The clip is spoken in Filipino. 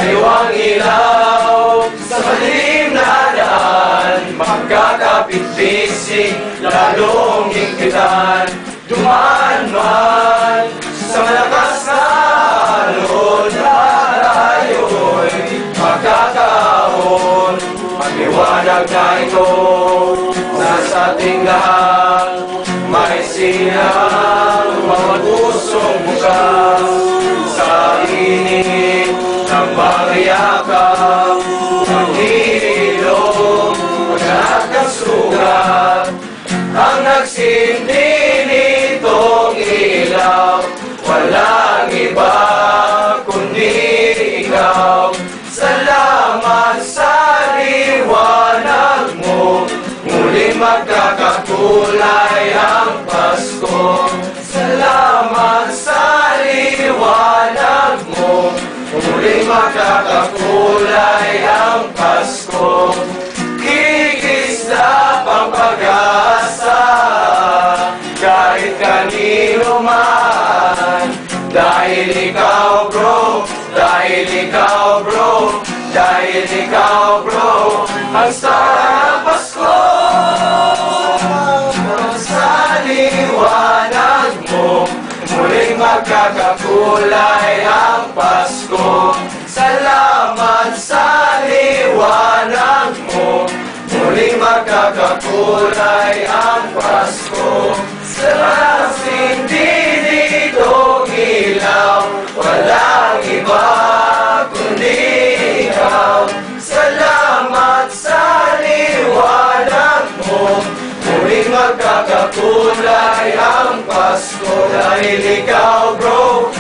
Sariwang ilaw sa madilim na daan, magkakapit-bisig, lalong higpitan. Dumaan man sa malakas na alon, tayo'y magkakaon. Ang liwanag na ito nasa ating lahat, may sinang mga pusong bukas. Sa init ng mariyakap, naghihilom, magkakasugat. Ang nagsindi nitong ilaw, walang iba kundi ikaw. Salamat sa liwanag mo, muling magkakakulay ang Pasko. Salamat sa liwanag mo, muling magkakakulay ang Pasko. Kikislap ang pag-asa kahit kanino man. Dahil ikaw bro, dahil ikaw bro, dahil ikaw bro, ang sarap Pasko. Sa liwanag mo, muling magkakakulay ang Pasko. Salamat sa liwanag mo, muling magkakakulay ang Pasko. Sa sindi nitong ilaw, walang iba kundi ikaw. Salamat sa liwanag mo, muling magkakakulay ang Pasko. Dahil ikaw bro,